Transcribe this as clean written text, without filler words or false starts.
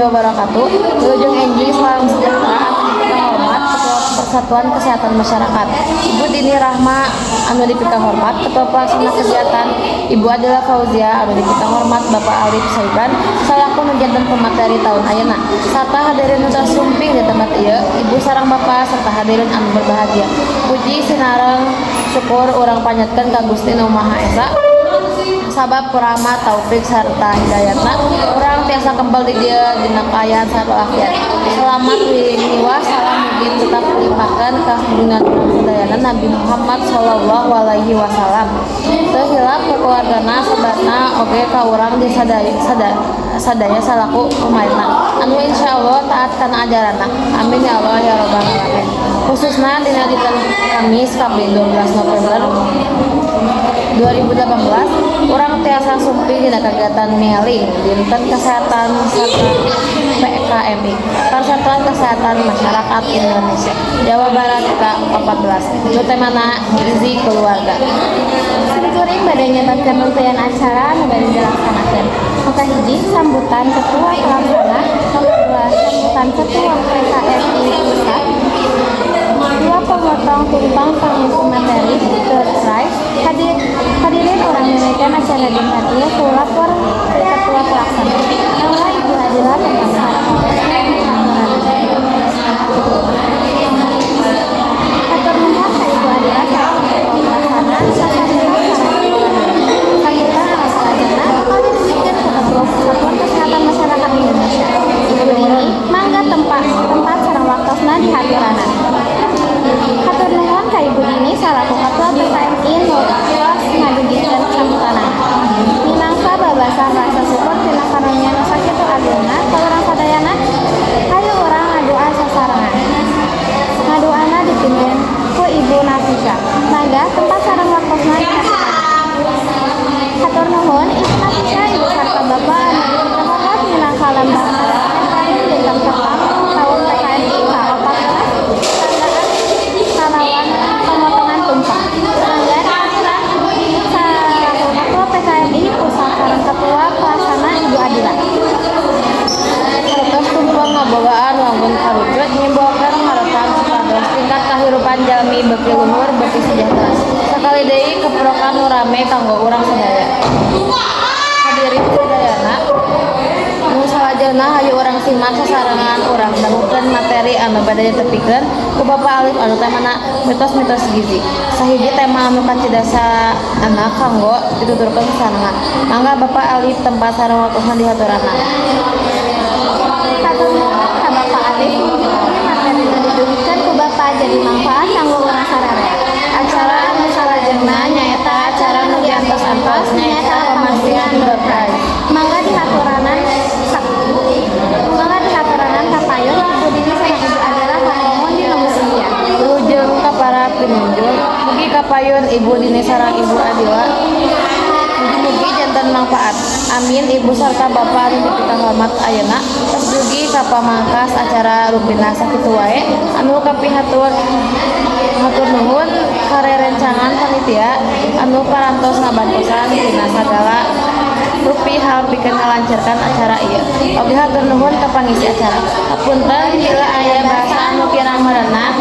wabarakatuh. Wilujeng enjing salam sejahtera anu dipikang hormat Ketua Persatuan Kesehatan Masyarakat Ibu Dini Rahma anu dipikang hormat Ketua Pelaksana Kegiatan Ibu Adila Fauzia anu dipikang hormat Bapak Alif Saibran salaku nu janten pemateri tahun ayeuna sarta hadirin nu sumping di tempat ieu Ibu sareng Bapak serta hadirin anu berbahagia. Puji sinareng syukur urang panjatkeun ka Gusti Nu Maha Esa sabab kurama taufik sarta hidayatna urang tiasa kembal di dia dina kaayaan sarta afiat. Selamat wiwah salam mugi tetap limpahkeun ka junjungan sadayana Nabi Muhammad sallallahu alaihi wasallam. Teu hilap ka keluargana sebatna oge ka urang di sadaya salaku umaitna anu insyaallah taat kana ajaranna. Amin ya Allah ya rabbal alamin. Khususna dina dinten Kamis kaping 12 November 2018 urang tiasa sumping dina kegiatan MIALI Dinten Kesehatan serta PKMI Persatuan Kesehatan Masyarakat Indonesia Jawa Barat ke-14 nu temana gizi keluarga. Kuring bade nyebatkeun rangkaian acara nu bade dilaksanakeun. Maka hiji sambutan ketua pelaksana, nomor 2 sambutan ketua PKMI pusat, 2 pemotong tumpang pengisi materi, terkait hadirin orang menaikkan acara dinten ieu ku lapor ketua pelaksana. Nama Ibu Adila tentang atur nuhun ka Ibu Adila selaku ketua pelaksana sambutan anu salajengna bakal diberikan ke Ketua Persatuan Kesehatan Masyarakat Indonesia. Ibu Dini mangga tempat sareng waktosna di hadiranna. Hatur nuhun ka Ibu Dini salaku Ketua PKMI nu tos ngadugikeun sambutanna. Minangka babasah rasa syukur tina karunia nu sakitu agungna ka urang sadayana, hayu urang ngadua sasarengan. Ngaduana dipimpin ku Ibu Nafisa. Mangga tempat sareng waktosna di hadiranna. Hatur nuhun Ibu Nafisa, Ibu sarta Bapak anu dipikang hormat minangka lambang paling dinten petang tahun PKMI ka-14 kalawan pemotongan tumpang. Mangga diaturan salaku Ketua PKMI pusat sareng Ketua Pelaksana Ibu Adila. Hartos tumpang ngabogaan wangun karujut nyimbolkeun harapan supados tingkat kahirupan jalmi beuki luhur beuki sejahtera. Sakali deui keprokan nu rame kanggo urang sadaya. Hadirin sadayana nu salajengna hayu urang simak sasarengan urang dangukeun materi anu bade ditepikeun ku Bapak Alif anu temana mitos-mitos gizi. Sahiji tema anu kacidasa anak kanggo dituturkeun sasarengan. Mangga Bapak Alif tempat sareng waktosna dihaturanna. Hatur nuhun ka Bapak Alif materi nu didugikeun ku Bapak jadi manfaat kanggo urang sararea. Acara anu salajengna nyaeta acara nu diantos-antos nyaeta pamastian berkah. Mangga dihaturanan kapayun Ibu Dini sareng Ibu Adila panuwun di nomor 9. Wilujeng ka para pinunjul mugi kapayun Ibu Dini sareng Ibu Adila mugi-mugi janten manfaat. Amin. Ibu sarta Bapak anu dipikang hormat ayeuna tos dugi ka pamangkas acara rupina sakitu wae anu kapihatur. Hatur nuhun karerencangan panitia anu parantos ngabantosan dina sagala rupi hal pikeun ngalancarkan acara ieu. Oge hatur nuhun ka pangisi acara. Hapunten bila aya bahasa anu kirang merenah